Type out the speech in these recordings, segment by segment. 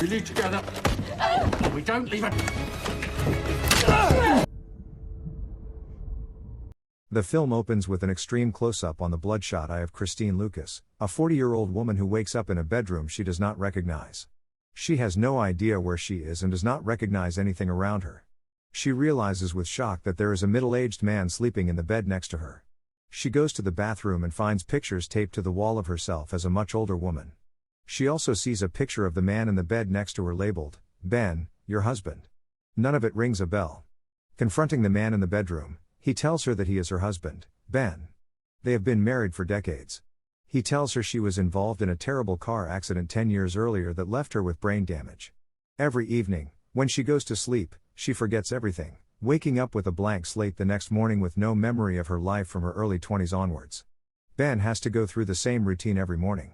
We leave together, or we don't leave it. The film opens with an extreme close-up on the bloodshot eye of Christine Lucas, a 40-year-old woman who wakes up in a bedroom she does not recognize. She has no idea where she is and does not recognize anything around her. She realizes with shock that there is a middle-aged man sleeping in the bed next to her. She goes to the bathroom and finds pictures taped to the wall of herself as a much older woman. She also sees a picture of the man in the bed next to her labeled, "Ben, your husband." None of it rings a bell. Confronting the man in the bedroom, he tells her that he is her husband, Ben. They have been married for decades. He tells her she was involved in a terrible car accident 10 years earlier that left her with brain damage. Every evening, when she goes to sleep, she forgets everything, waking up with a blank slate the next morning with no memory of her life from her early 20s onwards. Ben has to go through the same routine every morning.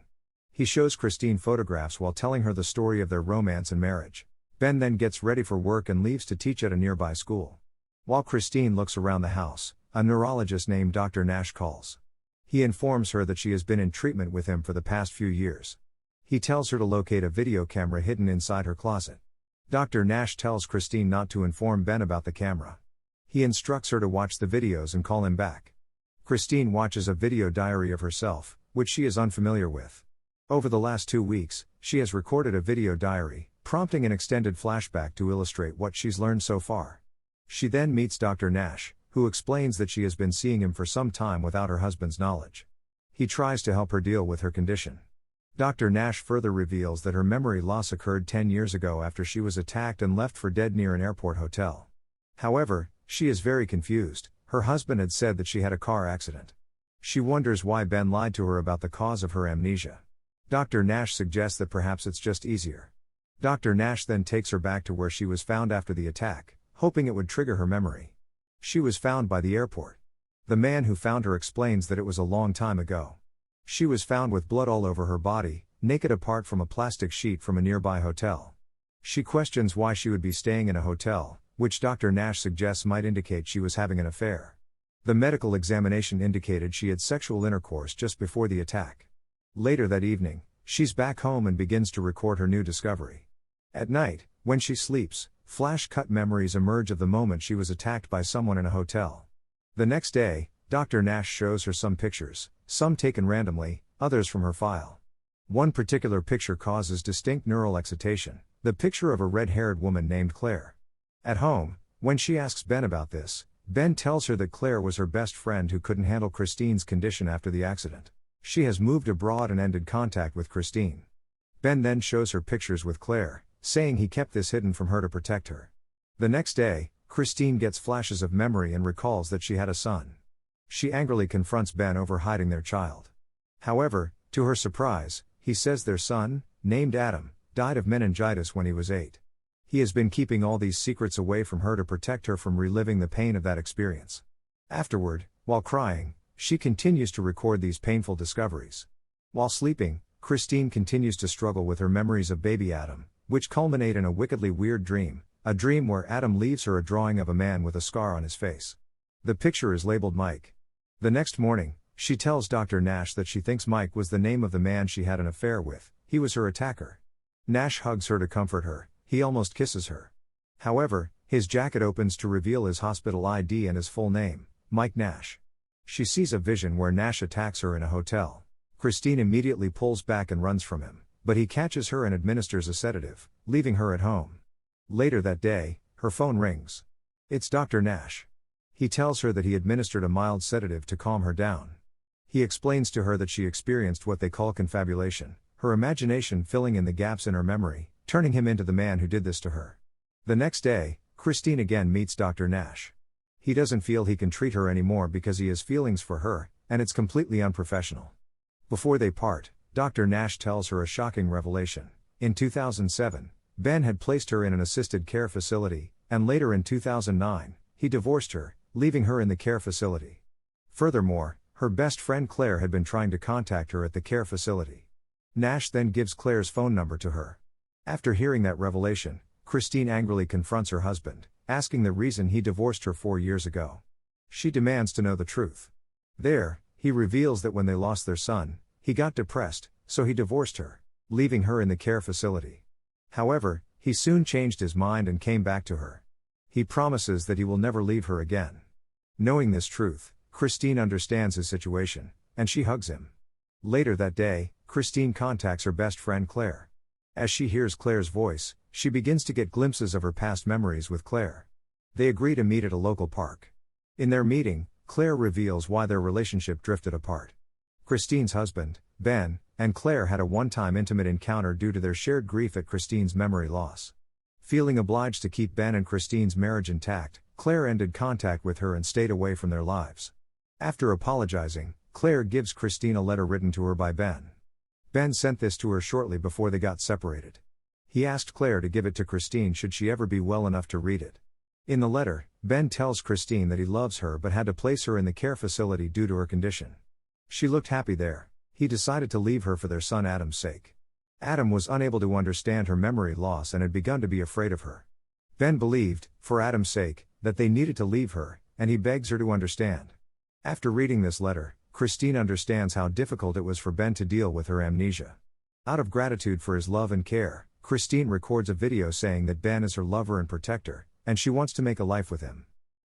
He shows Christine photographs while telling her the story of their romance and marriage. Ben then gets ready for work and leaves to teach at a nearby school. While Christine looks around the house, a neurologist named Dr. Nash calls. He informs her that she has been in treatment with him for the past few years. He tells her to locate a video camera hidden inside her closet. Dr. Nash tells Christine not to inform Ben about the camera. He instructs her to watch the videos and call him back. Christine watches a video diary of herself, which she is unfamiliar with. Over the last 2 weeks, she has recorded a video diary, prompting an extended flashback to illustrate what she's learned so far. She then meets Dr. Nash, who explains that she has been seeing him for some time without her husband's knowledge. He tries to help her deal with her condition. Dr. Nash further reveals that her memory loss occurred 10 years ago after she was attacked and left for dead near an airport hotel. However, she is very confused. Her husband had said that she had a car accident. She wonders why Ben lied to her about the cause of her amnesia. Dr. Nash suggests that perhaps it's just easier. Dr. Nash then takes her back to where she was found after the attack, hoping it would trigger her memory. She was found by the airport. The man who found her explains that it was a long time ago. She was found with blood all over her body, naked apart from a plastic sheet from a nearby hotel. She questions why she would be staying in a hotel, which Dr. Nash suggests might indicate she was having an affair. The medical examination indicated she had sexual intercourse just before the attack. Later that evening, she's back home and begins to record her new discovery. At night, when she sleeps, flash-cut memories emerge of the moment she was attacked by someone in a hotel. The next day, Dr. Nash shows her some pictures, some taken randomly, others from her file. One particular picture causes distinct neural excitation, the picture of a red-haired woman named Claire. At home, when she asks Ben about this, Ben tells her that Claire was her best friend who couldn't handle Christine's condition after the accident. She has moved abroad and ended contact with Christine. Ben then shows her pictures with Claire, saying he kept this hidden from her to protect her. The next day, Christine gets flashes of memory and recalls that she had a son. She angrily confronts Ben over hiding their child. However, to her surprise, he says their son, named Adam, died of meningitis when he was 8. He has been keeping all these secrets away from her to protect her from reliving the pain of that experience. Afterward, while crying, she continues to record these painful discoveries. While sleeping, Christine continues to struggle with her memories of baby Adam, which culminate in a wickedly weird dream, a dream where Adam leaves her a drawing of a man with a scar on his face. The picture is labeled Mike. The next morning, she tells Dr. Nash that she thinks Mike was the name of the man she had an affair with. He was her attacker. Nash hugs her to comfort her, he almost kisses her. However, his jacket opens to reveal his hospital ID and his full name, Mike Nash. She sees a vision where Nash attacks her in a hotel. Christine immediately pulls back and runs from him, but he catches her and administers a sedative, leaving her at home. Later that day, her phone rings. It's Dr. Nash. He tells her that he administered a mild sedative to calm her down. He explains to her that she experienced what they call confabulation, her imagination filling in the gaps in her memory, turning him into the man who did this to her. The next day, Christine again meets Dr. Nash. He doesn't feel he can treat her anymore because he has feelings for her, and it's completely unprofessional. Before they part, Dr. Nash tells her a shocking revelation. In 2007, Ben had placed her in an assisted care facility, and later in 2009, he divorced her, leaving her in the care facility. Furthermore, her best friend Claire had been trying to contact her at the care facility. Nash then gives Claire's phone number to her. After hearing that revelation, Christine angrily confronts her husband, asking the reason he divorced her 4 years ago. She demands to know the truth. There, he reveals that when they lost their son, he got depressed, so he divorced her. leaving her in the care facility. However, he soon changed his mind and came back to her. He promises that he will never leave her again. Knowing this truth, Christine understands his situation, and she hugs him. Later that day, Christine contacts her best friend Claire. As she hears Claire's voice, she begins to get glimpses of her past memories with Claire. They agree to meet at a local park. In their meeting, Claire reveals why their relationship drifted apart. Christine's husband, Ben, and Claire had a one-time intimate encounter due to their shared grief at Christine's memory loss. Feeling obliged to keep Ben and Christine's marriage intact, Claire ended contact with her and stayed away from their lives. After apologizing, Claire gives Christine a letter written to her by Ben. Ben sent this to her shortly before they got separated. He asked Claire to give it to Christine should she ever be well enough to read it. In the letter, Ben tells Christine that he loves her but had to place her in the care facility due to her condition. She looked happy there. He decided to leave her for their son Adam's sake. Adam was unable to understand her memory loss and had begun to be afraid of her. Ben believed, for Adam's sake, that they needed to leave her, and he begs her to understand. After reading this letter, Christine understands how difficult it was for Ben to deal with her amnesia. Out of gratitude for his love and care, Christine records a video saying that Ben is her lover and protector, and she wants to make a life with him.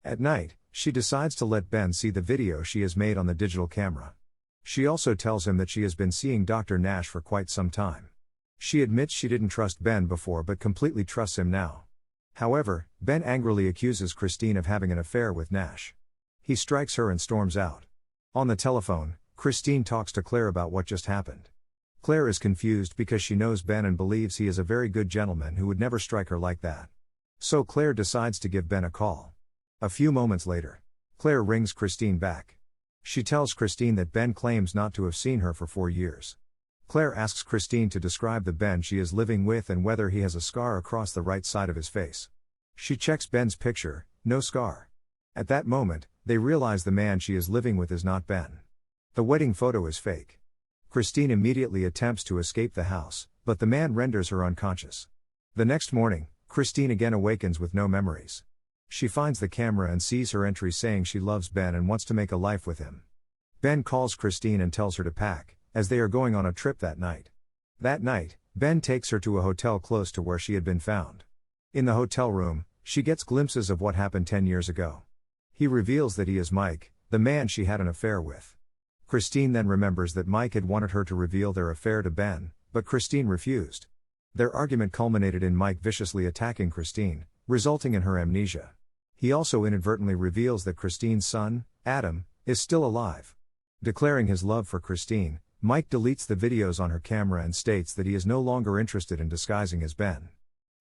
At night, she decides to let Ben see the video she has made on the digital camera. She also tells him that she has been seeing Dr. Nash for quite some time. She admits she didn't trust Ben before but completely trusts him now. However, Ben angrily accuses Christine of having an affair with Nash. He strikes her and storms out. On the telephone, Christine talks to Claire about what just happened. Claire is confused because she knows Ben and believes he is a very good gentleman who would never strike her like that. So Claire decides to give Ben a call. A few moments later, Claire rings Christine back. She tells Christine that Ben claims not to have seen her for 4 years. Claire asks Christine to describe the Ben she is living with and whether he has a scar across the right side of his face. She checks Ben's picture, no scar. At that moment, they realize the man she is living with is not Ben. The wedding photo is fake. Christine immediately attempts to escape the house, but the man renders her unconscious. The next morning, Christine again awakens with no memories. She finds the camera and sees her entry saying she loves Ben and wants to make a life with him. Ben calls Christine and tells her to pack, as they are going on a trip that night. That night, Ben takes her to a hotel close to where she had been found. In the hotel room, she gets glimpses of what happened 10 years ago. He reveals that he is Mike, the man she had an affair with. Christine then remembers that Mike had wanted her to reveal their affair to Ben, but Christine refused. Their argument culminated in Mike viciously attacking Christine, resulting in her amnesia. He also inadvertently reveals that Christine's son, Adam, is still alive. Declaring his love for Christine, Mike deletes the videos on her camera and states that he is no longer interested in disguising as Ben.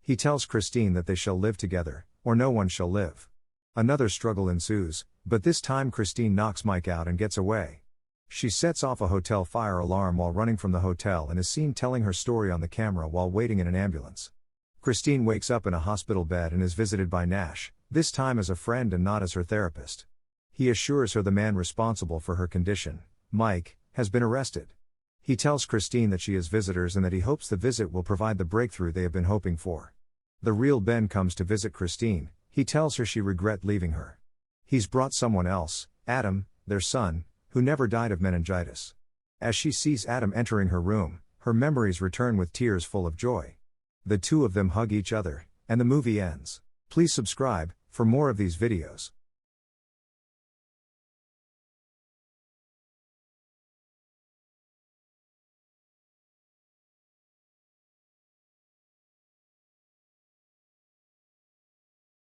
He tells Christine that they shall live together, or no one shall live. Another struggle ensues, but this time Christine knocks Mike out and gets away. She sets off a hotel fire alarm while running from the hotel and is seen telling her story on the camera while waiting in an ambulance. Christine wakes up in a hospital bed and is visited by Nash, this time as a friend and not as her therapist. He assures her the man responsible for her condition, Mike, has been arrested. He tells Christine that she has visitors and that he hopes the visit will provide the breakthrough they have been hoping for. The real Ben comes to visit Christine. He tells her she regret leaving her. He's brought someone else, Adam, their son, who never died of meningitis. As she sees Adam entering her room, her memories return with tears full of joy. The two of them hug each other, and the movie ends. Please subscribe for more of these videos.